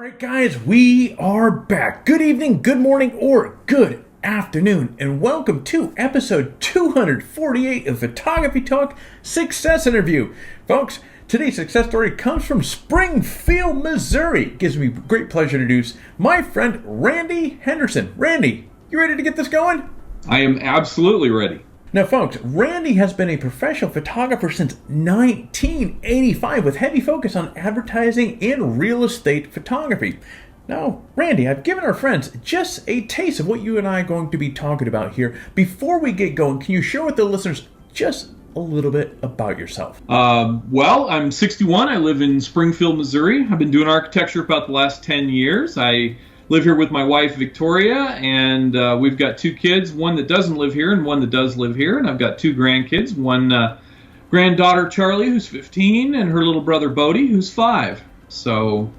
Alright guys, we are back. Good evening, good morning, or good afternoon, and welcome to episode 248 of Photography Talk Success Interview. Folks, today's success story comes from Springfield, Missouri. It gives me great pleasure to introduce my friend Randy Henderson. Randy, you ready to get this going? I am absolutely ready. Now folks, Randy has been a professional photographer since 1985 with heavy focus on advertising and real estate photography. Now, Randy, I've given our friends just a taste of what you and I are going to be talking about here. Before we get going, can you share with the listeners just a little bit about yourself? Well, I'm 61. I live in Springfield, Missouri. I've been doing architecture about the last 10 years. I live here with my wife, Victoria, and we've got two kids, one that doesn't live here and one that does live here. And I've got two grandkids, one granddaughter, Charlie, who's 15, and her little brother, Bodie, who's 5. So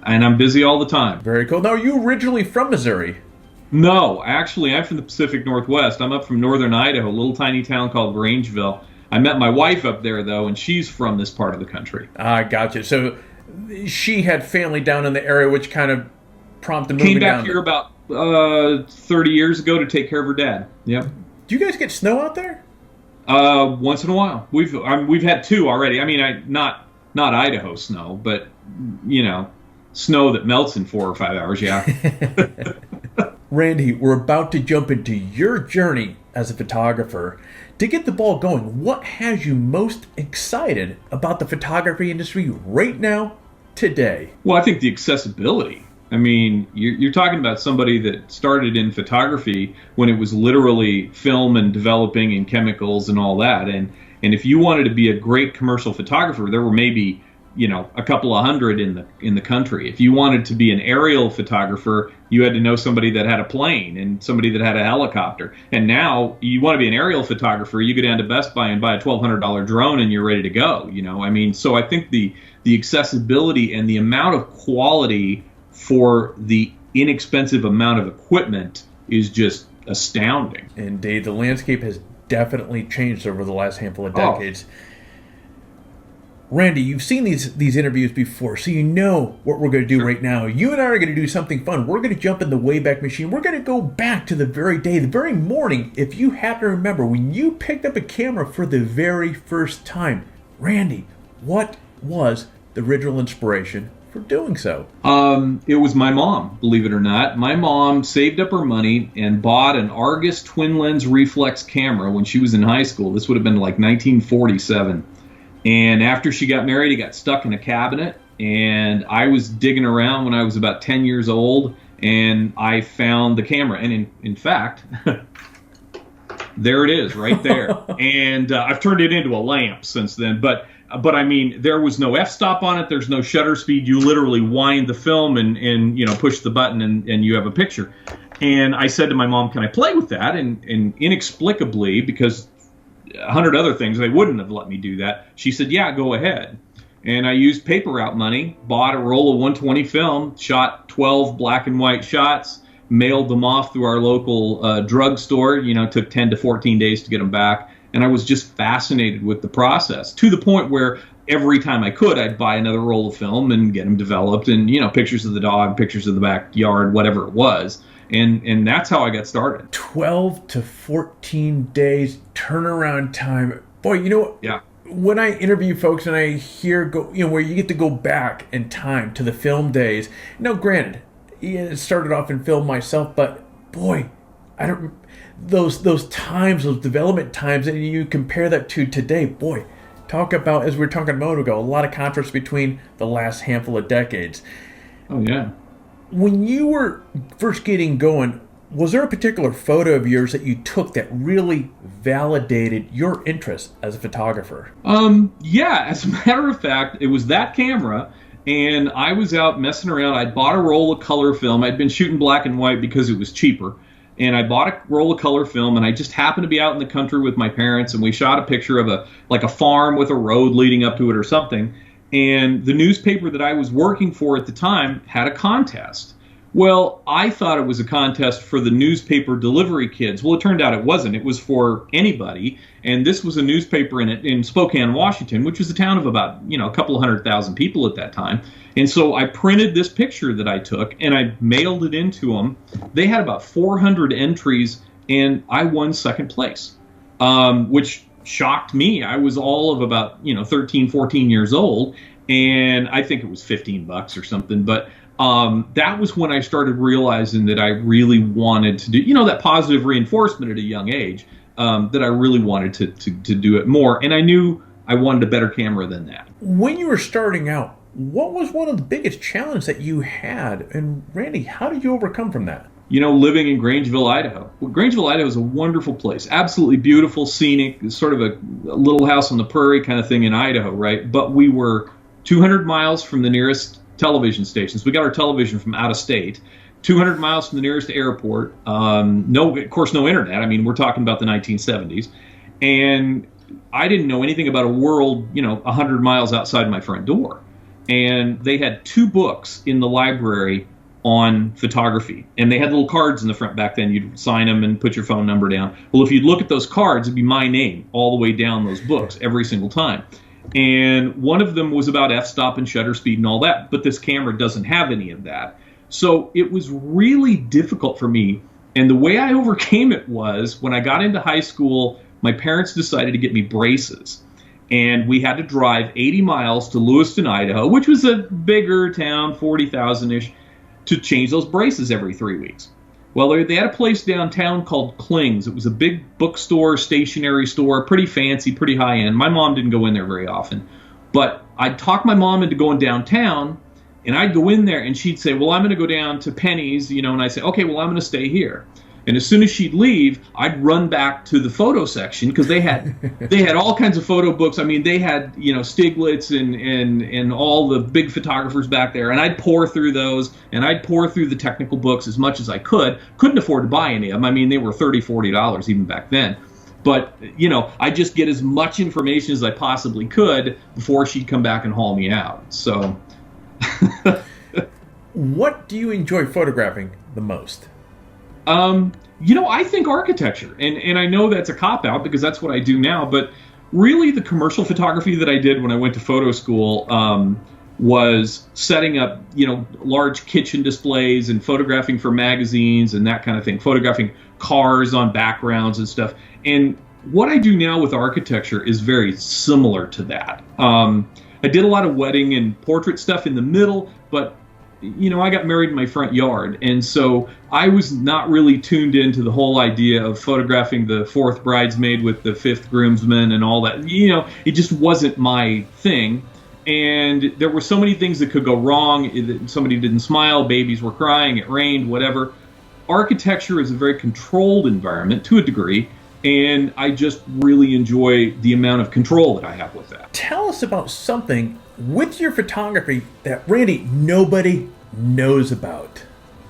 I'm busy all the time. Very cool. Now, are you originally from Missouri? No, actually, I'm from the Pacific Northwest. I'm up from northern Idaho, a little tiny town called Grangeville. I met my wife up there, though, and she's from this part of the country. I gotcha. So she had family down in the area, which kind of prompted moving down. Came back here about 30 years ago to take care of her dad. Yep. Do you guys get snow out there? Once in a while. We've had two already. I mean, not Idaho snow, but snow that melts in 4 or 5 hours. Yeah. Randy, we're about to jump into your journey as a photographer. To get the ball going, what has you most excited about the photography industry right now, today? Well, I think the accessibility. I mean, you're talking about somebody that started in photography when it was literally film and developing and chemicals and all that. And if you wanted to be a great commercial photographer, there were maybe, a couple of hundred in the country. If you wanted to be an aerial photographer, you had to know somebody that had a plane and somebody that had a helicopter. And now you want to be an aerial photographer, you go down to Best Buy and buy a $1,200 drone and you're ready to go. So I think the accessibility and the amount of quality for the inexpensive amount of equipment is just astounding. Indeed, the landscape has definitely changed over the last handful of decades. Randy, you've seen these interviews before, so you know what we're going to do Sure. right now. You and I are going to do something fun. We're going to jump in the Wayback Machine. We're going to go back to the very day, the very morning, if you happen to remember, when you picked up a camera for the very first time. Randy, what was the original inspiration for doing so? It was my mom, believe it or not. My mom saved up her money and bought an Argus twin lens reflex camera when she was in high school. This would have been like 1947. And after she got married, it got stuck in a cabinet. And I was digging around when I was about 10 years old, and I found the camera. And in fact, there it is right there. And I've turned it into a lamp since then. But I mean, there was no f-stop on it. There's no shutter speed. You literally wind the film and push the button and you have a picture. And I said to my mom, can I play with that? And inexplicably, because 100 other things, they wouldn't have let me do that. She said, yeah, go ahead. And I used paper route money, bought a roll of 120 film, shot 12 black and white shots, mailed them off through our local drugstore. Took 10 to 14 days to get them back. And I was just fascinated with the process, to the point where every time I could, I'd buy another roll of film and get them developed, and pictures of the dog, pictures of the backyard, whatever it was. And that's how I got started. 12 to 14 days turnaround time. Boy, Yeah. When I interview folks and I hear where you get to go back in time to the film days. Now, granted, it started off in film myself, but boy, I don't. Those times, those development times, and you compare that to today, boy, talk about, as we were talking a moment ago, a lot of contrast between the last handful of decades. Oh, yeah. When you were first getting going, was there a particular photo of yours that you took that really validated your interest as a photographer? Yeah, as a matter of fact, it was that camera, and I was out messing around. I'd bought a roll of color film. I'd been shooting black and white because it was cheaper. And I bought a roll of color film, and I just happened to be out in the country with my parents, and we shot a picture of a farm with a road leading up to it or something. And the newspaper that I was working for at the time had a contest Well, I thought it was a contest for the newspaper delivery kids. Well, it turned out it wasn't. It was for anybody. And this was a newspaper in Spokane, Washington, which was a town of about, a couple of 100,000 people at that time. And so I printed this picture that I took and I mailed it into them. They had about 400 entries and I won second place, which shocked me. I was all of about, 13, 14 years old. And I think it was $15 or something. But that was when I started realizing that I really wanted to do, that positive reinforcement at a young age, that I really wanted to do it more. And I knew I wanted a better camera than that. When you were starting out, what was one of the biggest challenges that you had? And Randy, how did you overcome from that? Living in Grangeville, Idaho. Well, Grangeville, Idaho is a wonderful place. Absolutely beautiful, scenic, sort of a little house on the prairie kind of thing in Idaho, right? But we were 200 miles from the nearest television stations. We got our television from out of state, 200 miles from the nearest airport. Of course, no internet. I mean, we're talking about the 1970s. And I didn't know anything about a world, 100 miles outside my front door. And they had 2 books in the library on photography. And they had little cards in the front back then. You'd sign them and put your phone number down. Well, if you'd look at those cards, it'd be my name all the way down those books every single time. And one of them was about f-stop and shutter speed and all that, but this camera doesn't have any of that. So it was really difficult for me. And the way I overcame it was when I got into high school, my parents decided to get me braces. And we had to drive 80 miles to Lewiston, Idaho, which was a bigger town, 40,000-ish, to change those braces every 3 weeks. Well, they had a place downtown called Kling's. It was a big bookstore, stationery store, pretty fancy, pretty high-end. My mom didn't go in there very often. But I'd talk my mom into going downtown, and I'd go in there, and she'd say, well, I'm going to go down to Penny's, and I'd say, okay, well, I'm going to stay here. And as soon as she'd leave, I'd run back to the photo section because they had all kinds of photo books. I mean, they had Stieglitz and all the big photographers back there, and I'd pour through those, and I'd pour through the technical books as much as I could. Couldn't afford to buy any of them. I mean, they were $30, $40 even back then. But I'd just get as much information as I possibly could before she'd come back and haul me out. So, what do you enjoy photographing the most? I think architecture, and I know that's a cop-out because that's what I do now, but really the commercial photography that I did when I went to photo school was setting up, large kitchen displays and photographing for magazines and that kind of thing, photographing cars on backgrounds and stuff. And what I do now with architecture is very similar to that. I did a lot of wedding and portrait stuff in the middle, but I got married in my front yard, and so I was not really tuned into the whole idea of photographing the 4th bridesmaid with the 5th groomsman and all that. It just wasn't my thing, and there were so many things that could go wrong. Somebody didn't smile, babies were crying, it rained, whatever. Architecture is a very controlled environment to a degree, and I just really enjoy the amount of control that I have with that. Tell us about something with your photography that, Randy, nobody knows about.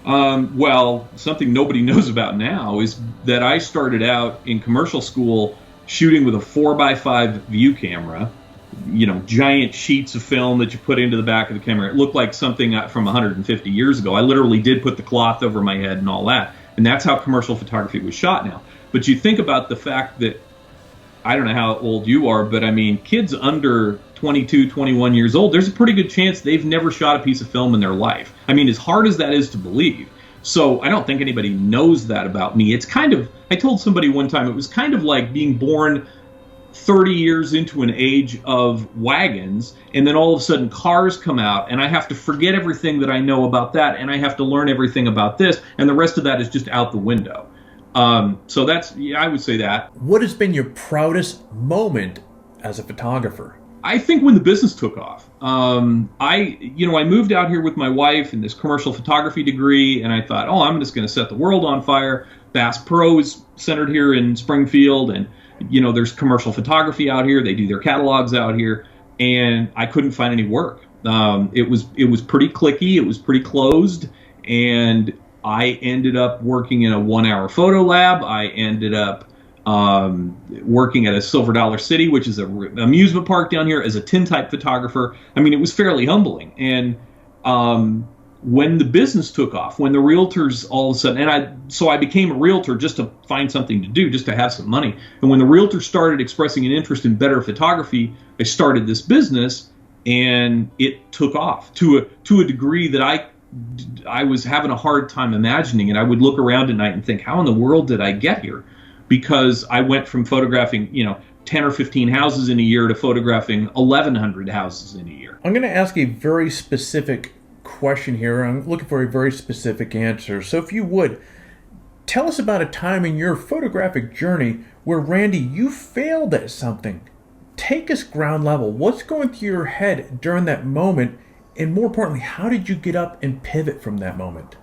Well, something nobody knows about now is that I started out in commercial school shooting with a 4x5 view camera, giant sheets of film that you put into the back of the camera. It looked like something from 150 years ago. I literally did put the cloth over my head and all that. And that's how commercial photography was shot now. But you think about the fact that, I don't know how old you are, but I mean, kids under 22, 21 years old, there's a pretty good chance they've never shot a piece of film in their life. I mean, as hard as that is to believe. So I don't think anybody knows that about me. It's kind of, I told somebody one time, it was kind of like being born 30 years into an age of wagons, and then all of a sudden cars come out, and I have to forget everything that I know about that, and I have to learn everything about this, and the rest of that is just out the window. So that's, I would say that. What has been your proudest moment as a photographer? I think when the business took off. I moved out here with my wife in this commercial photography degree, and I thought, I'm just going to set the world on fire. Bass Pro is centered here in Springfield, and there's commercial photography out here. They do their catalogs out here, and I couldn't find any work. It was pretty cliquey. It was pretty closed, and I ended up working in a 1-hour photo lab. I ended up working at a Silver Dollar City, which is an amusement park down here, as a tintype photographer. I mean, it was fairly humbling. And when the business took off, when the realtors all of a sudden, I became a realtor just to find something to do, just to have some money. And when the realtors started expressing an interest in better photography, I started this business, and it took off to a degree that I was having a hard time imagining. And I would look around at night and think, how in the world did I get here? Because I went from photographing, 10 or 15 houses in a year to photographing 1,100 houses in a year. I'm going to ask a very specific question here. I'm looking for a very specific answer. So if you would, tell us about a time in your photographic journey where, Randy, you failed at something. Take us ground level. What's going through your head during that moment? And more importantly, how did you get up and pivot from that moment?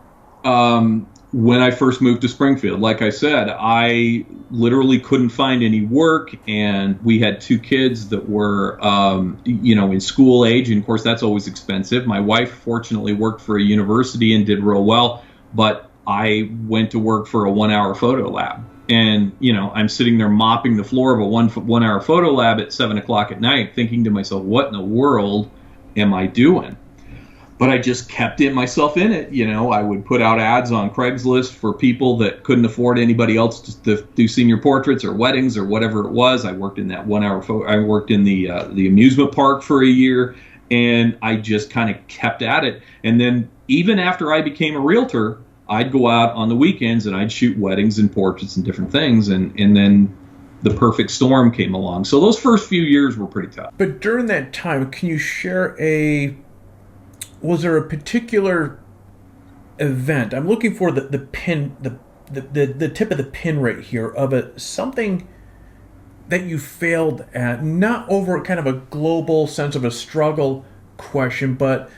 When I first moved to Springfield, like I said, I literally couldn't find any work, and we had 2 kids that were, in school age, and of course that's always expensive. My wife fortunately worked for a university and did real well, but I went to work for a 1-hour photo lab, and I'm sitting there mopping the floor of a 1-hour photo lab at 7:00 at night, thinking to myself, what in the world am I doing? But I just kept myself in it. I would put out ads on Craigslist for people that couldn't afford anybody else to do senior portraits or weddings or whatever it was. I worked in that 1-hour I worked in the amusement park for a year, and I just kind of kept at it. And then even after I became a realtor, I'd go out on the weekends and I'd shoot weddings and portraits and different things. And then the perfect storm came along. So those first few years were pretty tough. But during that time, can you share was there a particular event? I'm looking for the pin, the tip of the pin right here of something that you failed at, not over kind of a global sense of a struggle question, but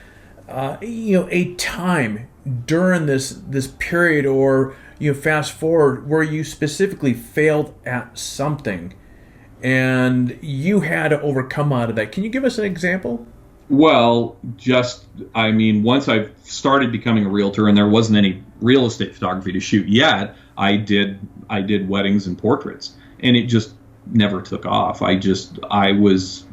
a time during this period, or fast forward, where you specifically failed at something and you had to overcome out of that. Can you give us an example? Well, once I started becoming a realtor and there wasn't any real estate photography to shoot yet, I did weddings and portraits, and it just never took off. I was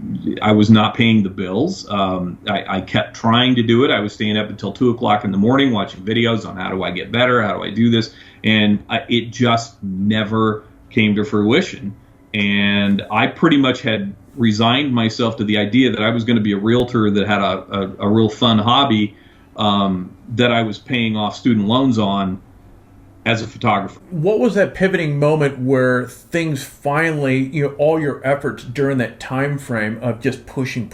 not paying the bills. I kept trying to do it. I was staying up until 2:00 in the morning watching videos on how do I get better, how do I do this, and it just never came to fruition. And I pretty much had resigned myself to the idea that I was going to be a realtor that had a real fun hobby that I was paying off student loans on as a photographer. What was that pivoting moment where things finally, all your efforts during that time frame of just pushing,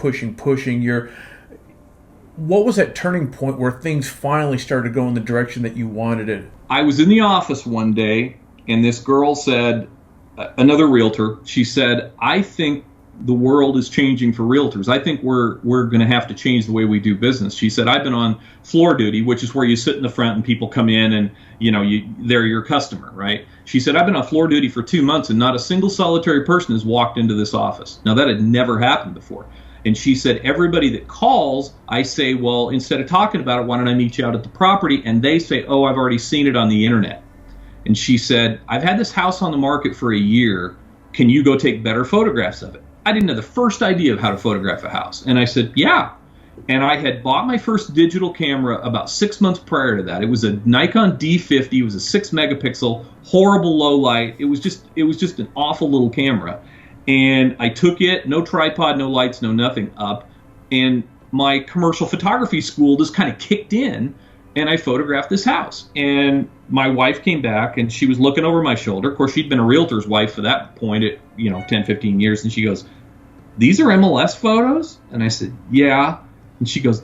what was that turning point where things finally started going the direction that you wanted it? I was in the office one day, and this girl said, another realtor, she said, I think the world is changing for realtors. I think we're going to have to change the way we do business. She said, I've been on floor duty, which is where you sit in the front and people come in and, they're your customer, right? She said, I've been on floor duty for 2 months and not a single solitary person has walked into this office. Now, that had never happened before. And she said, everybody that calls, I say, well, instead of talking about it, why don't I meet you out at the property? And they say, oh, I've already seen it on the internet. And she said, I've had this house on the market for a year. Can you go take better photographs of it? I didn't have the first idea of how to photograph a house. And I said, yeah. And I had bought my first digital camera about 6 months prior to that. It was a Nikon D50. It was a 6 megapixel, horrible low light. It was just an awful little camera. And I took it, no tripod, no lights, no nothing, up. And my commercial photography school just kind of kicked in, and I photographed this house. And my wife came back, and she was looking over my shoulder. Of course, she'd been a realtor's wife for that point at 10, 15 years. And she goes, these are MLS photos? And I said, yeah. And she goes,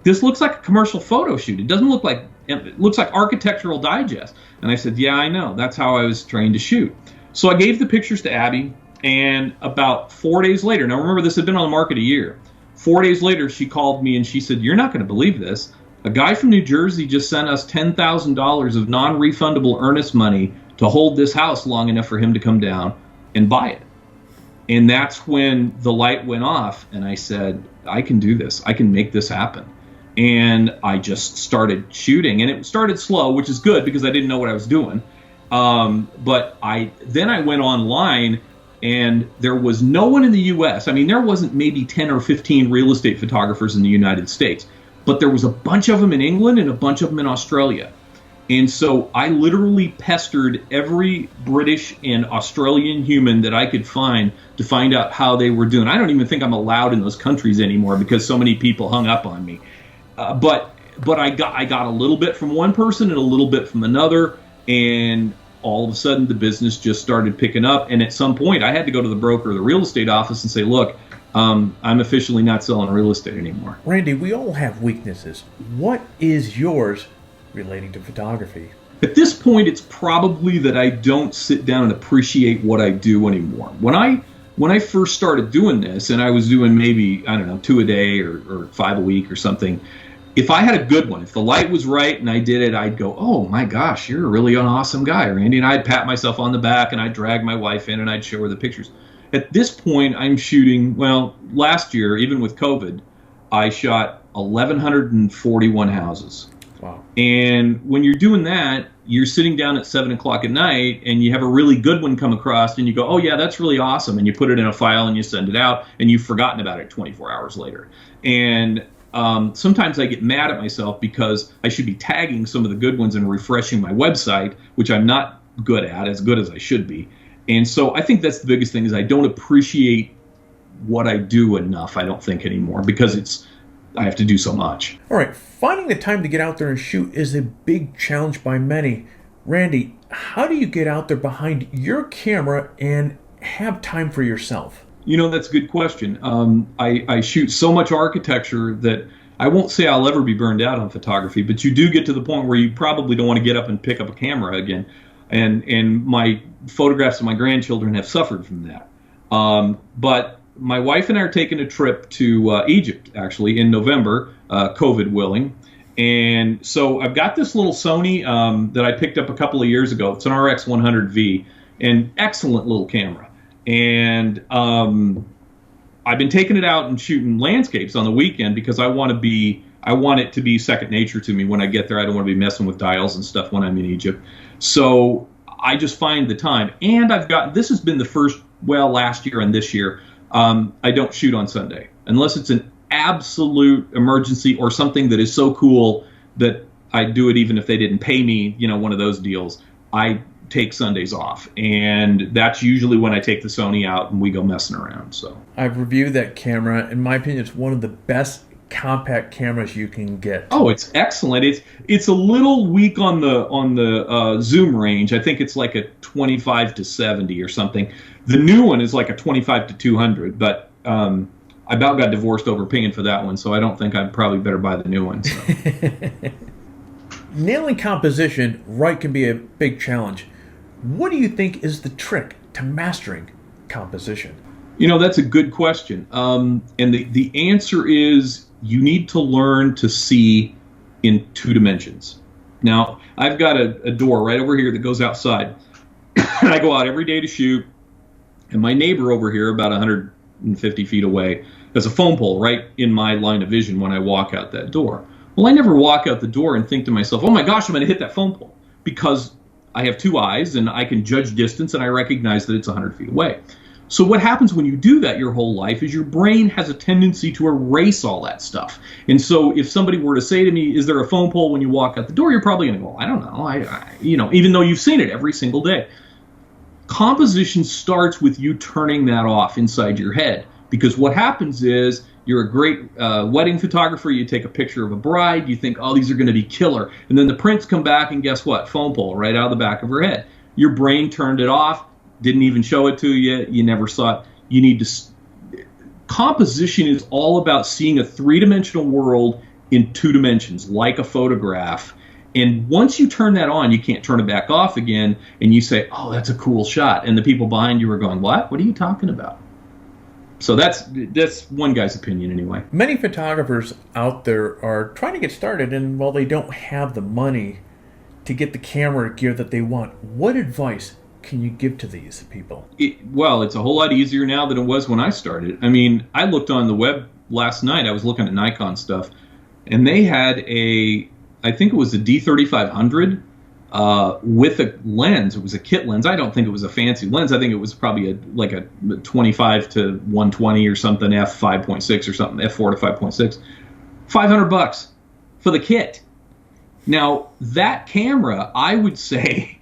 this looks like a commercial photo shoot. It doesn't look like, it looks like Architectural Digest. And I said, yeah, I know. That's how I was trained to shoot. So I gave the pictures to Abby, and about 4 days later, now remember this had been on the market a year. 4 days later, she called me and she said, you're not going to believe this. A guy from New Jersey just sent us $10,000 of non-refundable earnest money to hold this house long enough for him to come down and buy it. And that's when the light went off, and I said, I can do this. I can make this happen. And I just started shooting, and it started slow, which is good because I didn't know what I was doing. But then I went online, and there was no one in the U.S. I mean, there wasn't maybe 10 or 15 real estate photographers in the United States. but there was a bunch of them in England and a bunch of them in Australia. And so I literally pestered every British and Australian human that I could find to find out how they were doing. I don't even think I'm allowed in those countries anymore because so many people hung up on me. But I got a little bit from one person and a little bit from another, and all of a sudden the business just started picking up. And at some point I had to go to the broker or the real estate office and say, look, I'm officially not selling real estate anymore. Randy, we all have weaknesses. What is yours relating to photography? At this point, it's probably that I don't sit down and appreciate what I do anymore. When I first started doing this, and I was doing maybe, I don't know, 2 a day or 5 a week or something, if I had a good one, if the light was right and I did it, I'd go, oh my gosh, you're really an awesome guy, Randy. And I'd pat myself on the back and I'd drag my wife in and I'd show her the pictures. At this point, I'm shooting, well, last year, even with COVID, I shot 1,141 houses. Wow. And when you're doing that, you're sitting down at 7 o'clock at night and you have a really good one come across and you go, oh yeah, that's really awesome. And you put it in a file and you send it out and you've forgotten about it 24 hours later. And sometimes I get mad at myself because I should be tagging some of the good ones and refreshing my website, which I'm not good at, as good as I should be. And so I think that's the biggest thing is I don't appreciate what I do enough, I don't think anymore, because I have to do so much. All right, finding the time to get out there and shoot is a big challenge by many. Randy, how do you get out there behind your camera and have time for yourself? You know, that's a good question. I shoot so much architecture that I won't say I'll ever be burned out on photography, but you do get to the point where you probably don't want to get up and pick up a camera again. And my photographs of my grandchildren have suffered from that. But my wife and I are taking a trip to Egypt, actually, in November, COVID willing. And so I've got this little Sony that I picked up a couple of years ago. It's an RX100V, an excellent little camera. And I've been taking it out and shooting landscapes on the weekend because I want it to be second nature to me when I get there. I don't want to be messing with dials and stuff when I'm in Egypt. So I just find the time. And this has been the first, well, last year and this year, I don't shoot on Sunday unless it's an absolute emergency or something that is so cool that I do it even if they didn't pay me, one of those deals. I take Sundays off, and that's usually when I take the Sony out and we go messing around. So I've reviewed that camera. In my opinion, it's one of the best compact cameras you can get. Oh, it's excellent. It's a little weak on the zoom range. I think it's like a 25 to 70 or something. The new one is like a 25 to 200, but I about got divorced over paying for that one, so I don't think I'd probably better buy the new one. So. Nailing composition right can be a big challenge. What do you think is the trick to mastering composition? That's a good question. And the answer is you need to learn to see in 2 dimensions. Now, I've got a door right over here that goes outside. And I go out every day to shoot. And my neighbor over here, about 150 feet away, has a phone pole right in my line of vision when I walk out that door. Well, I never walk out the door and think to myself, oh my gosh, I'm going to hit that phone pole, because I have 2 eyes and I can judge distance and I recognize that it's 100 feet away. So what happens when you do that your whole life is your brain has a tendency to erase all that stuff. And so if somebody were to say to me, is there a phone pole when you walk out the door? You're probably going to go, I don't know. Even though you've seen it every single day. Composition starts with you turning that off inside your head, because what happens is you're a great wedding photographer. You take a picture of a bride. You think, oh, these are going to be killer. And then the prints come back and guess what? Phone pole right out of the back of her head. Your brain turned it off, didn't even show it to you. You never saw it. You need to... Composition is all about seeing a 3-dimensional world in 2 dimensions, like a photograph. And once you turn that on, you can't turn it back off again. And you say, oh, that's a cool shot. And the people behind you are going, what? What are you talking about? So that's one guy's opinion anyway. Many photographers out there are trying to get started, and while they don't have the money to get the camera gear that they want, what advice can you give to these people? Well, it's a whole lot easier now than it was when I started. I mean, I looked on the web last night. I was looking at Nikon stuff, and they had I think it was a D3500 with a lens. It was a kit lens. I don't think it was a fancy lens. I think it was probably like a 25 to 120 or something, f5.6 or something, f4 to 5.6. $500. for the kit. Now, that camera, I would say,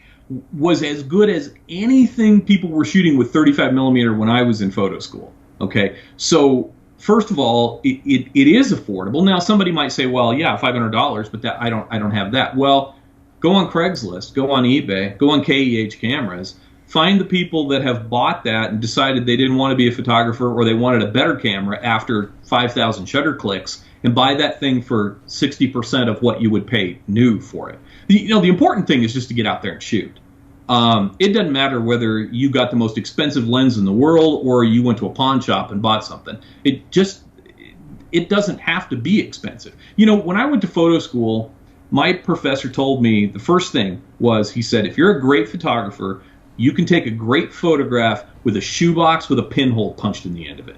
was as good as anything people were shooting with 35 millimeter when I was in photo school. Okay, so first of all, it is affordable. Now, somebody might say, well, yeah, $500, but that I don't have that. Well, go on Craigslist, go on eBay, go on KEH Cameras, find the people that have bought that and decided they didn't want to be a photographer or they wanted a better camera after 5,000 shutter clicks, and buy that thing for 60% of what you would pay new for it. The important thing is just to get out there and shoot. It doesn't matter whether you got the most expensive lens in the world or you went to a pawn shop and bought something. It doesn't have to be expensive. When I went to photo school, my professor told me the first thing was, he said, if you're a great photographer, you can take a great photograph with a shoebox with a pinhole punched in the end of it.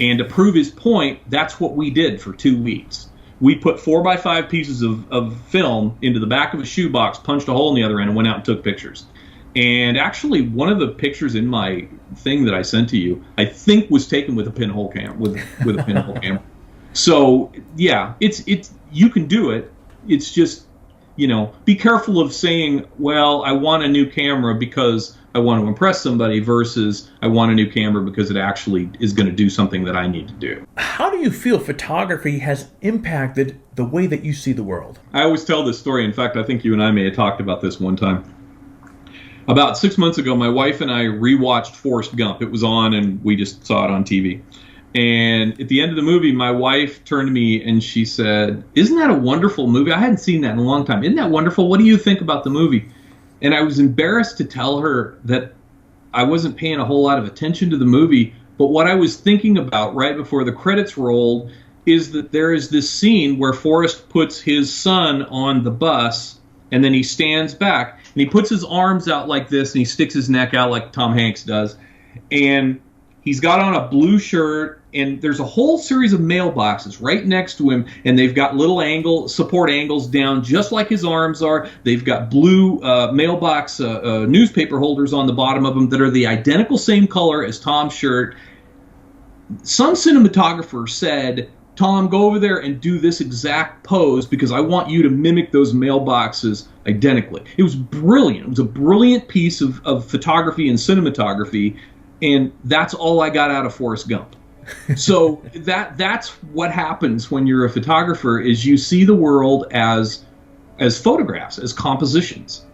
And to prove his point, that's what we did for 2 weeks. We put 4x5 pieces of film into the back of a shoebox, punched a hole in the other end, and went out and took pictures. And actually, one of the pictures in my thing that I sent to you, I think was taken with a pinhole camera. With a pinhole camera. So yeah, it's you can do it. It's just, be careful of saying, well, I want a new camera because I want to impress somebody, versus I want a new camera because it actually is going to do something that I need to do. How do you feel photography has impacted the way that you see the world? I always tell this story. In fact, I think you and I may have talked about this one time. About 6 months ago, my wife and I rewatched Forrest Gump. It was on, and we just saw it on TV. And at the end of the movie, my wife turned to me and she said, "Isn't that a wonderful movie? I hadn't seen that in a long time. Isn't that wonderful? What do you think about the movie?" And I was embarrassed to tell her that I wasn't paying a whole lot of attention to the movie, but what I was thinking about right before the credits rolled is that there is this scene where Forrest puts his son on the bus, and then he stands back, and he puts his arms out like this, and he sticks his neck out like Tom Hanks does, and he's got on a blue shirt, and there's a whole series of mailboxes right next to him, and they've got little support angles down just like his arms are. They've got blue mailbox newspaper holders on the bottom of them that are the identical same color as Tom's shirt. Some cinematographer said, "Tom, go over there and do this exact pose because I want you to mimic those mailboxes identically." It was brilliant. It was a brilliant piece of photography and cinematography, and that's all I got out of Forrest Gump. So that's what happens when you're a photographer, is you see the world as photographs, as compositions.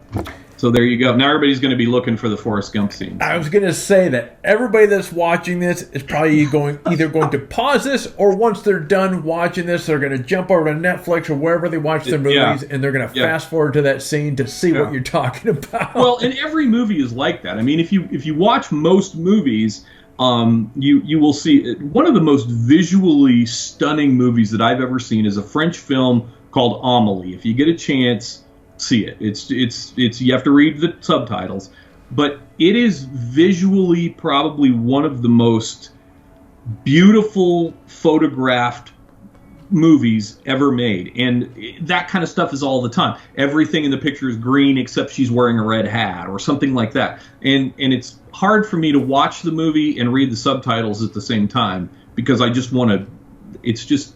So there you go. Now everybody's going to be looking for the Forrest Gump scene. I was going to say that everybody that's watching this is probably either going to pause this, or once they're done watching this, they're going to jump over to Netflix or wherever they watch their movies, and they're going to fast forward to that scene to see what you're talking about. Well, and every movie is like that. I mean, if you watch most movies, you will see one of the most visually stunning movies that I've ever seen is a French film called Amélie. If you get a chance, see it. It's you have to read the subtitles, but it is visually probably one of the most beautiful photographed movies ever made, and that kind of stuff is all the time. Everything in the picture is green except she's wearing a red hat or something like that, and it's hard for me to watch the movie and read the subtitles at the same time because I just want to. It's just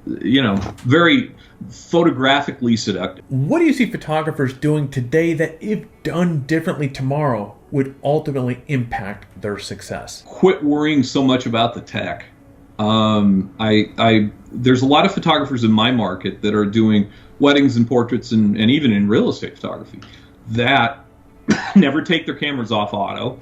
very photographically seductive. What do you see photographers doing today that, if done differently tomorrow, would ultimately impact their success? Quit worrying so much about the tech. There's a lot of photographers in my market that are doing weddings and portraits and even in real estate photography that never take their cameras off auto.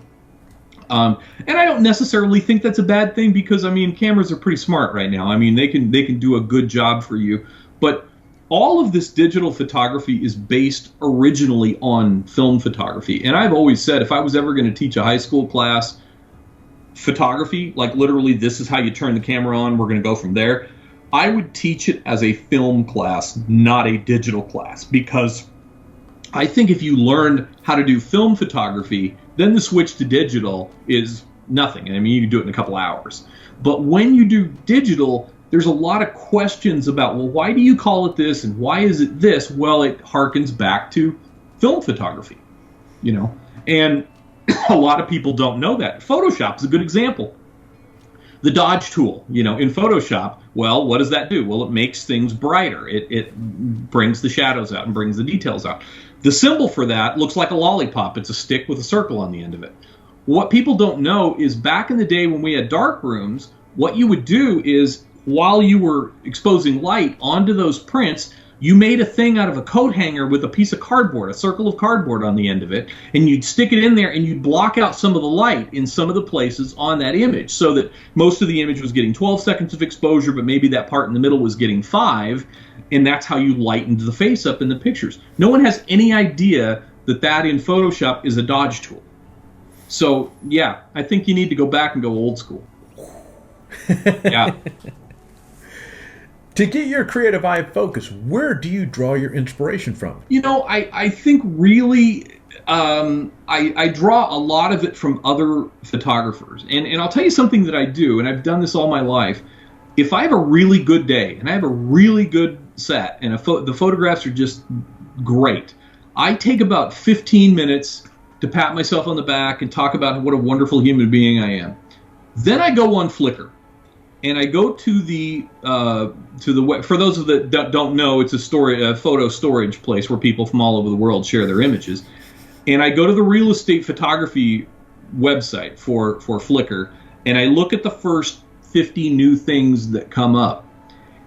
And I don't necessarily think that's a bad thing because, cameras are pretty smart right now. They can do a good job for you. But all of this digital photography is based originally on film photography. And I've always said, if I was ever going to teach a high school class photography, like literally this is how you turn the camera on, we're going to go from there, I would teach it as a film class, not a digital class, because I think if you learn how to do film photography, then the switch to digital is nothing. You can do it in a couple hours. But when you do digital, there's a lot of questions about, well, why do you call it this and why is it this? Well, it harkens back to film photography, and a lot of people don't know that. Photoshop is a good example. The Dodge tool, in Photoshop, Well, what does that do? Well, it makes things brighter. It brings the shadows out and brings the details out. The symbol for that looks like a lollipop. It's a stick with a circle on the end of it. What people don't know is back in the day when we had dark rooms, what you would do is while you were exposing light onto those prints, you made a thing out of a coat hanger with a piece of cardboard, a circle of cardboard on the end of it, and you'd stick it in there and you'd block out some of the light in some of the places on that image so that most of the image was getting 12 seconds of exposure, but maybe that part in the middle was getting 5, and that's how you lightened the face up in the pictures. No one has any idea that in Photoshop is a dodge tool. So, yeah, I think you need to go back and go old school. Yeah. To get your creative eye focused, where do you draw your inspiration from? I think really I draw a lot of it from other photographers. And I'll tell you something that I do, and I've done this all my life. If I have a really good day and I have a really good set and the photographs are just great, I take about 15 minutes to pat myself on the back and talk about what a wonderful human being I am. Then I go on Flickr. And I go to the web. For those of that don't know, it's a photo storage place where people from all over the world share their images. And I go to the real estate photography website for Flickr, and I look at the first 50 new things that come up.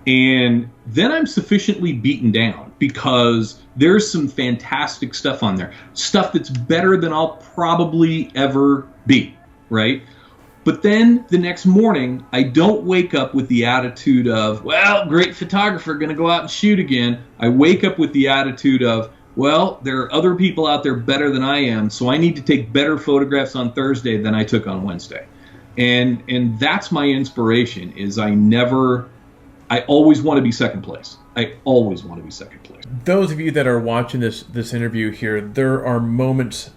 And then I'm sufficiently beaten down because there's some fantastic stuff on there. Stuff that's better than I'll probably ever be, right? But then the next morning, I don't wake up with the attitude of, well, great photographer, going to go out and shoot again. I wake up with the attitude of, well, there are other people out there better than I am, so I need to take better photographs on Thursday than I took on Wednesday. And that's my inspiration, is I always want to be second place. I always want to be second place. Those of you that are watching this interview here, there are moments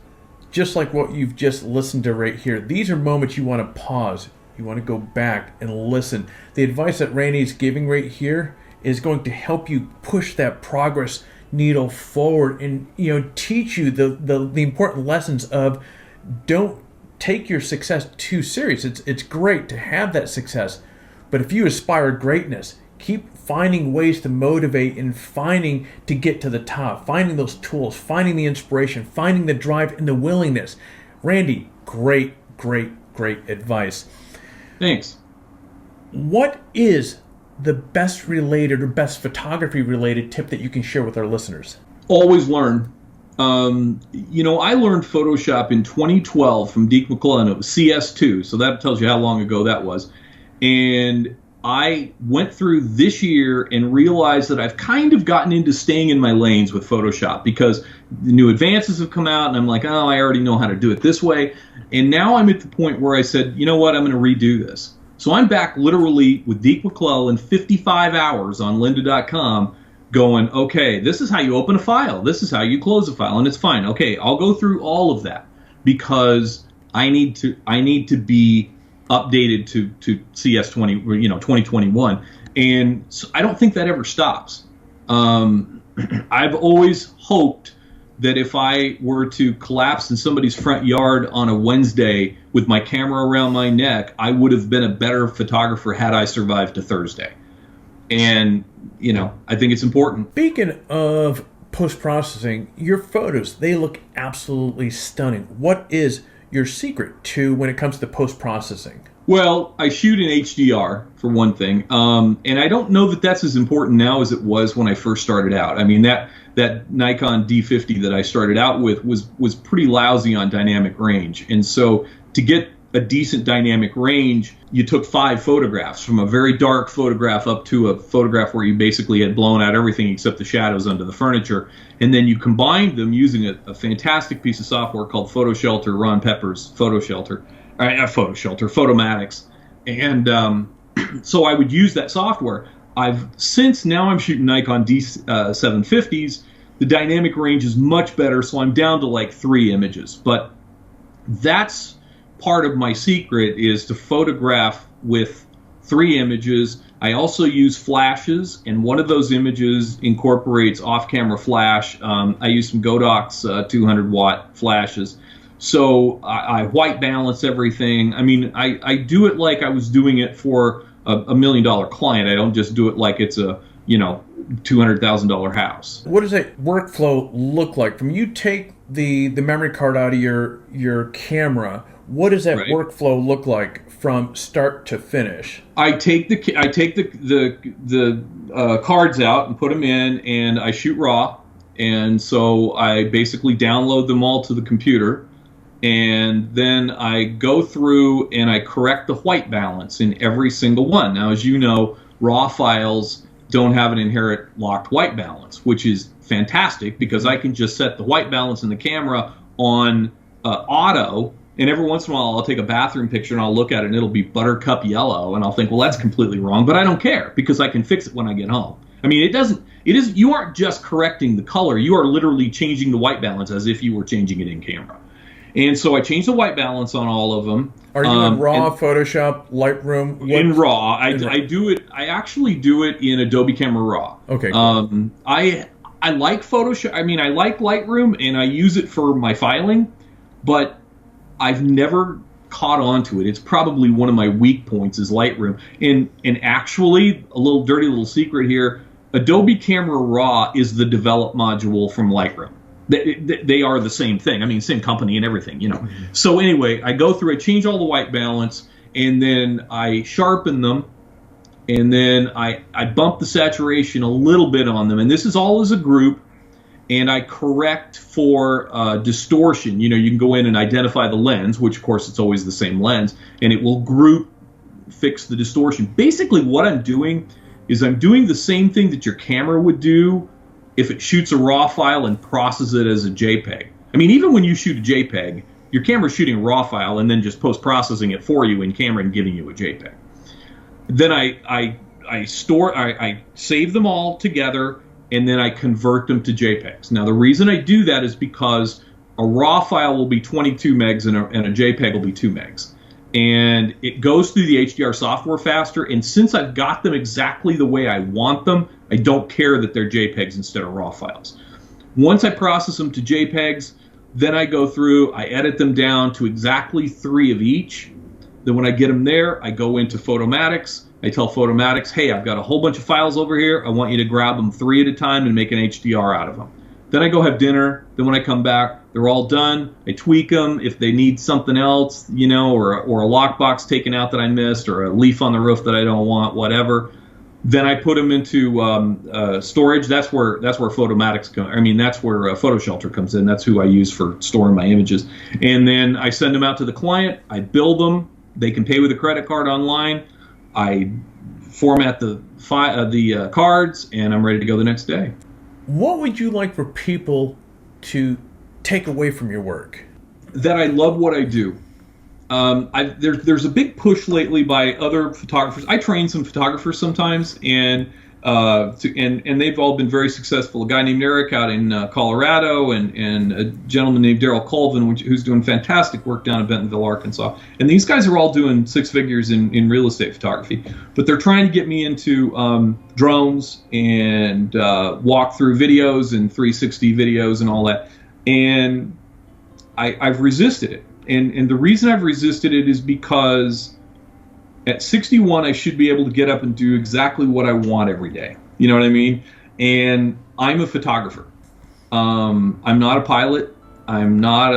just like what you've just listened to right here. These are moments you want to pause. You want to go back and listen. The advice that Randy's giving right here is going to help you push that progress needle forward and teach you the important lessons of don't take your success too serious. It's great to have that success, but if you aspire greatness, keep finding ways to motivate and finding to get to the top, finding those tools, finding the inspiration, finding the drive and the willingness. Randy, great advice. Thanks. What is the best related or best photography related tip that you can share with our listeners? Always learn. I learned Photoshop in 2012 from Deke McClellan. It was CS2, so that tells you how long ago that was. And I went through this year and realized that I've kind of gotten into staying in my lanes with Photoshop because the new advances have come out and I'm like, oh, I already know how to do it this way. And now I'm at the point where I said, you know what, I'm going to redo this. So I'm back literally with Deke McClellan 55 hours on lynda.com going, okay, this is how you open a file. This is how you close a file, and it's fine. Okay, I'll go through all of that because I need to be updated to CS20, 2021, and so I don't think that ever stops. I've always hoped that if I were to collapse in somebody's front yard on a Wednesday with my camera around my neck, I would have been a better photographer had I survived to Thursday. And, I think it's important. Speaking of post-processing, your photos, they look absolutely stunning. What is your secret to when it comes to post-processing? Well, I shoot in HDR, for one thing, and I don't know that that's as important now as it was when I first started out. I mean, that Nikon D50 that I started out with was pretty lousy on dynamic range, and so to get a decent dynamic range, you took 5 photographs, from a very dark photograph up to a photograph where you basically had blown out everything except the shadows under the furniture, and then you combined them using a fantastic piece of software called PhotoShelter, Ron Pepper's PhotoShelter. Photomatics. And so I would use that software. Since now I'm shooting Nikon D750s, the dynamic range is much better, so I'm down to like 3 images. But that's part of my secret, is to photograph with 3 images. I also use flashes, and one of those images incorporates off-camera flash. I use some Godox 200-watt flashes. So I white balance everything. I mean, I do it like I was doing it for $1 million client. I don't just do it like it's a, $200,000 house. What does that workflow look like? From you take the memory card out of your camera, what does that workflow look like from start to finish? I take the cards out and put them in, and I shoot RAW, and so I basically download them all to the computer, and then I go through and I correct the white balance in every single one. Now, as you know, RAW files don't have an inherent locked white balance, which is fantastic because I can just set the white balance in the camera on auto, and every once in a while I'll take a bathroom picture and I'll look at it and it'll be buttercup yellow, and I'll think, well, that's completely wrong, but I don't care because I can fix it when I get home. I mean, you aren't just correcting the color, you are literally changing the white balance as if you were changing it in camera. And so I change the white balance on all of them. Are you in RAW, Photoshop, Lightroom? In RAW. I do it. I actually do it in Adobe Camera Raw. Okay. I like Photoshop. I mean, I like Lightroom, and I use it for my filing, but I've never caught on to it. It's probably one of my weak points is Lightroom. And actually, a little dirty little secret here, Adobe Camera Raw is the develop module from Lightroom. They are the same thing. I mean, same company and everything, Mm-hmm. So anyway, I go through, I change all the white balance, and then I sharpen them, and then I bump the saturation a little bit on them. And this is all as a group, and I correct for distortion. You can go in and identify the lens, which of course it's always the same lens, and it will group fix the distortion. Basically what I'm doing is I'm doing the same thing that your camera would do if it shoots a RAW file and processes it as a JPEG. I mean, even when you shoot a JPEG, your camera's shooting a RAW file and then just post-processing it for you in camera and giving you a JPEG. Then I save them all together, and then I convert them to JPEGs. Now, the reason I do that is because a RAW file will be 22 megs and a JPEG will be 2 megs. And it goes through the HDR software faster, and since I've got them exactly the way I want them, I don't care that they're JPEGs instead of RAW files. Once I process them to JPEGs, then I go through, I edit them down to exactly 3 of each. Then when I get them there, I go into Photomatics. I tell Photomatics, hey, I've got a whole bunch of files over here. I want you to grab them 3 at a time and make an HDR out of them. Then I go have dinner. Then when I come back, they're all done. I tweak them if they need something else, or a lockbox taken out that I missed, or a leaf on the roof that I don't want, whatever. Then I put them into storage. That's where Photomatics comes. I mean, that's where PhotoShelter comes in. That's who I use for storing my images. And then I send them out to the client. I bill them. They can pay with a credit card online. I format the cards, and I'm ready to go the next day. What would you like for people to take away from your work? That I love what I do. There's a big push lately by other photographers. I train some photographers sometimes, and they've all been very successful. A guy named Eric out in Colorado, and a gentleman named Daryl Colvin, who's doing fantastic work down in Bentonville, Arkansas. And these guys are all doing 6 figures in real estate photography. But they're trying to get me into drones and walkthrough videos and 360 videos and all that. And I've resisted it. And the reason I've resisted it is because at 61, I should be able to get up and do exactly what I want every day. You know what I mean? And I'm a photographer. I'm not a pilot. I'm not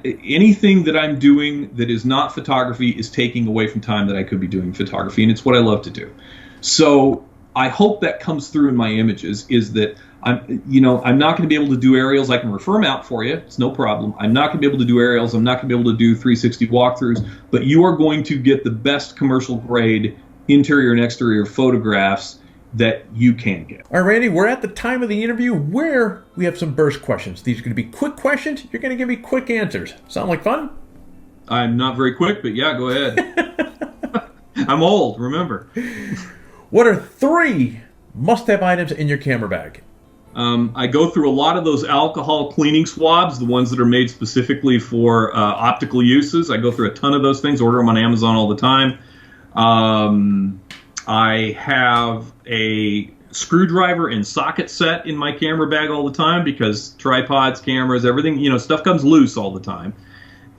anything that I'm doing that is not photography is taking away from time that I could be doing photography, and it's what I love to do. So I hope that comes through in my images, is that I'm not going to be able to do aerials. I can refer them out for you. It's no problem. I'm not going to be able to do aerials. I'm not going to be able to do 360 walkthroughs, but you are going to get the best commercial grade interior and exterior photographs that you can get. All right, Randy, we're at the time of the interview where we have some burst questions. These are going to be quick questions. You're going to give me quick answers. Sound like fun? I'm not very quick, but yeah, go ahead. I'm old, remember. What are 3 must-have items in your camera bag? I go through a lot of those alcohol cleaning swabs, the ones that are made specifically for optical uses. I go through a ton of those things, order them on Amazon all the time. I have a screwdriver and socket set in my camera bag all the time because tripods, cameras, everything, stuff comes loose all the time.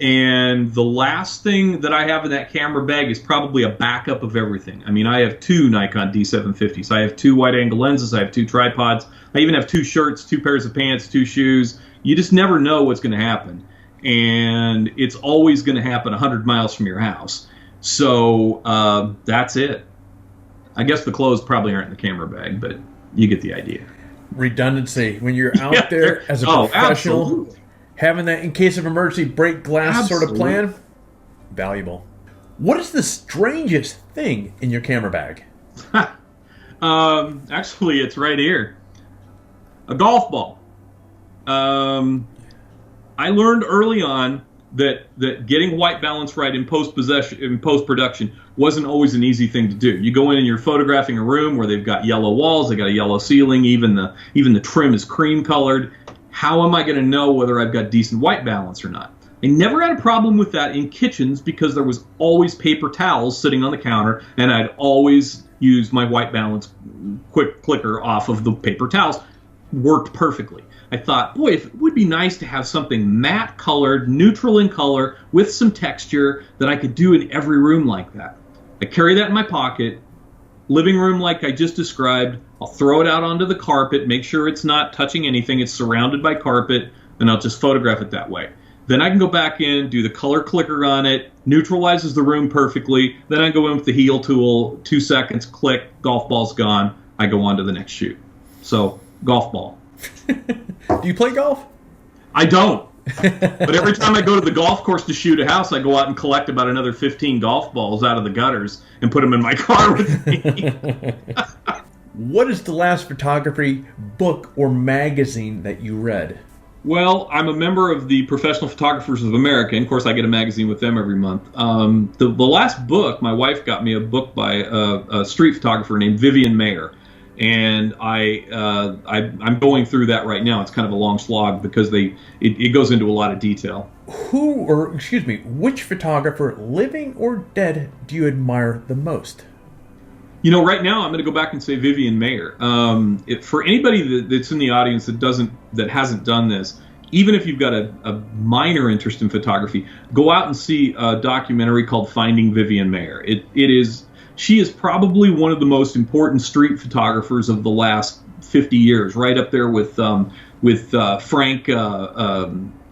And the last thing that I have in that camera bag is probably a backup of everything. I mean, I have 2 Nikon D750s. I have 2 wide-angle lenses. I have 2 tripods. I even have 2 shirts, 2 pairs of pants, 2 shoes. You just never know what's going to happen. And it's always going to happen 100 miles from your house. So that's it. I guess the clothes probably aren't in the camera bag, but you get the idea. Redundancy. When you're out there as a professional, absolutely. Having that in case of emergency break glass sort of plan, valuable. What is the strangest thing in your camera bag? Actually, it's right here. A golf ball. I learned early on that getting white balance right in post-production wasn't always an easy thing to do. You go in and you're photographing a room where they've got yellow walls, they got a yellow ceiling, even the trim is cream colored. How am I going to know whether I've got decent white balance or not? I never had a problem with that in kitchens because there was always paper towels sitting on the counter, and I'd always use my white balance quick clicker off of the paper towels. Worked perfectly. I thought, boy, it would be nice to have something matte colored, neutral in color, with some texture that I could do in every room like that. I carry that in my pocket. Living room like I just described. I'll throw it out onto the carpet, make sure it's not touching anything, it's surrounded by carpet, and I'll just photograph it that way. Then I can go back in, do the color clicker on it, neutralizes the room perfectly, then I go in with the heel tool, 2 seconds, click, golf ball's gone, I go on to the next shoot. So, golf ball. Do you play golf? I don't. But every time I go to the golf course to shoot a house, I go out and collect about another 15 golf balls out of the gutters and put them in my car with me. What is the last photography book or magazine that you read? Well, I'm a member of the Professional Photographers of America. And of course, I get a magazine with them every month. The last book, my wife got me a book by a street photographer named Vivian Mayer. And I'm going through that right now. It's kind of a long slog because it goes into a lot of detail. Which photographer, living or dead, do you admire the most? Right now I'm going to go back and say Vivian Mayer. For anybody that's in the audience that hasn't done this, even if you've got a minor interest in photography, go out and see a documentary called Finding Vivian Mayer. She is probably one of the most important street photographers of the last 50 years, right up there with Frank.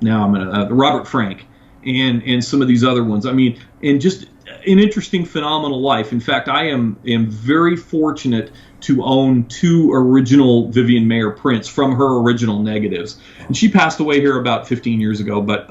Robert Frank, and some of these other ones. I mean, and just an interesting, phenomenal life. In fact, I am very fortunate to own 2 original Vivian Mayer prints from her original negatives, and she passed away here about 15 years ago. But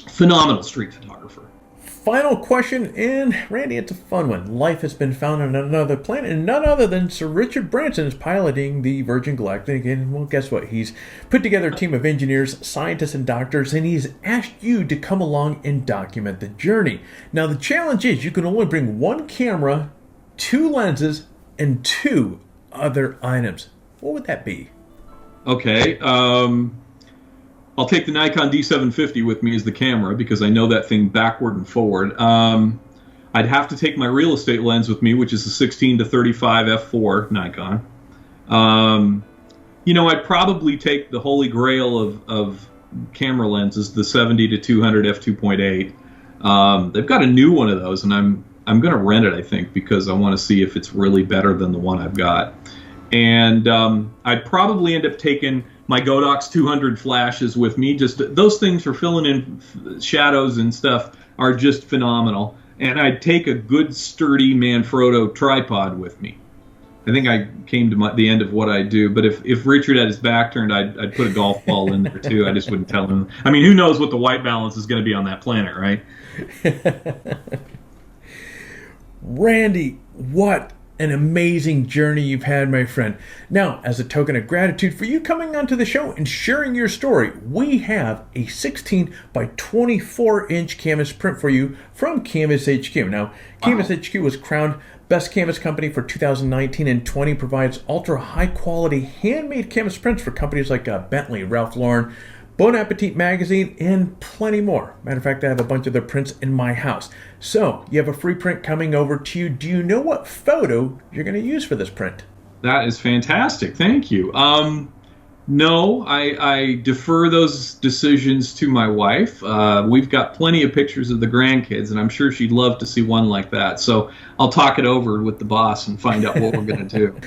phenomenal street photographer. Final question, and Randy, it's a fun one. Life has been found on another planet, and none other than Sir Richard Branson is piloting the Virgin Galactic. And well, guess what? He's put together a team of engineers, scientists, and doctors, and he's asked you to come along and document the journey. Now, the challenge is you can only bring 1 camera, 2 lenses, and 2 other items. What would that be? Okay. I'll take the Nikon D750 with me as the camera because I know that thing backward and forward. I'd have to take my real estate lens with me, which is the 16 to 35 f4 Nikon. I'd probably take the holy grail of camera lenses, the 70 to 200 f2.8. They've got a new one of those, and I'm going to rent it, I think, because I want to see if it's really better than the one I've got. And I'd probably end up taking my Godox 200 flashes with me. Just those things for filling in shadows and stuff are just phenomenal. And I'd take a good sturdy Manfrotto tripod with me. I think I came to the end of what I do. But if Richard had his back turned, I'd put a golf ball in there too. I just wouldn't tell him. I mean, who knows what the white balance is going to be on that planet, right? Randy, what an amazing journey you've had, my friend. Now, as a token of gratitude for you coming onto the show and sharing your story, we have a 16 by 24 inch canvas print for you from Canvas HQ. Now, Canvas HQ was crowned Best Canvas Company for 2019 and 20, provides ultra high quality handmade canvas prints for companies like Bentley, Ralph Lauren, Bon Appetit Magazine, and plenty more. Matter of fact, I have a bunch of their prints in my house. So, you have a free print coming over to you. Do you know what photo you're going to use for this print? That is fantastic. Thank you. No, I defer those decisions to my wife. We've got plenty of pictures of the grandkids, and I'm sure she'd love to see one like that. So I'll talk it over with the boss and find out what we're going to do.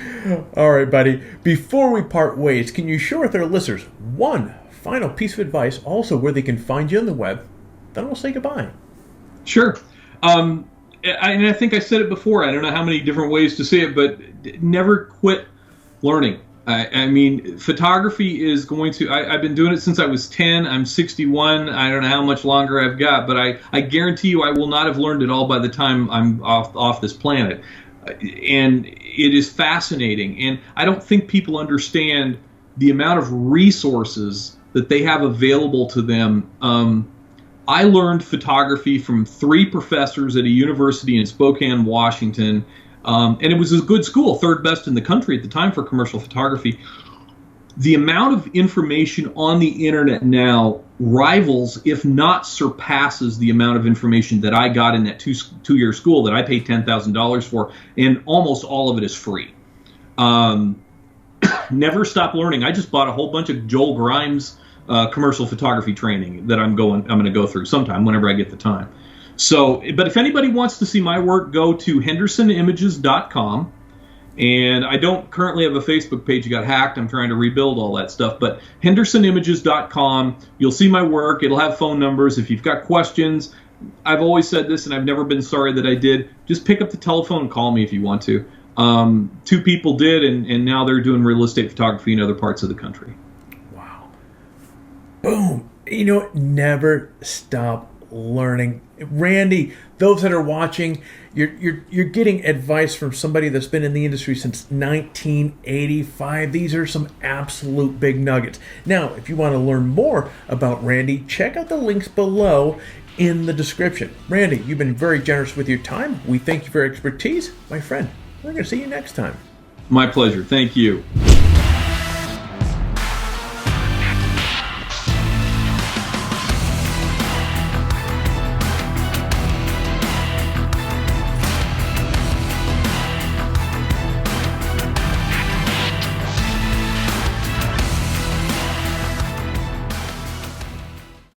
All right, buddy. Before we part ways, can you share with our listeners one final piece of advice, also where they can find you on the web? Then we'll say goodbye. Sure. And I think I said it before. I don't know how many different ways to say it, but never quit learning. I mean, photography is going to, I've been doing it since I was 10. I'm 61. I don't know how much longer I've got, but I guarantee you I will not have learned it all by the time I'm off this planet. And it is fascinating. And I don't think people understand the amount of resources that they have available to them. I learned photography from 3 professors at a university in Spokane, Washington. And it was a good school, 3rd best in the country at the time for commercial photography. The amount of information on the internet now rivals, if not surpasses, the amount of information that I got in that two-year school that I paid $10,000 for, and almost all of it is free. Never stop learning. I just bought a whole bunch of Joel Grimes commercial photography training that I'm going to go through sometime whenever I get the time. So, but if anybody wants to see my work, go to hendersonimages.com. And I don't currently have a Facebook page. It got hacked. I'm trying to rebuild all that stuff. But hendersonimages.com, you'll see my work. It'll have phone numbers. If you've got questions, I've always said this, and I've never been sorry that I did. Just pick up the telephone and call me if you want to. 2 people did, and now they're doing real estate photography in other parts of the country. Wow. Boom. Never stop learning. Randy, those that are watching, you're getting advice from somebody that's been in the industry since 1985. These are some absolute big nuggets. Now, if you want to learn more about Randy, check out the links below in the description. Randy, you've been very generous with your time. We thank you for your expertise. My friend, we're going to see you next time. My pleasure. Thank you.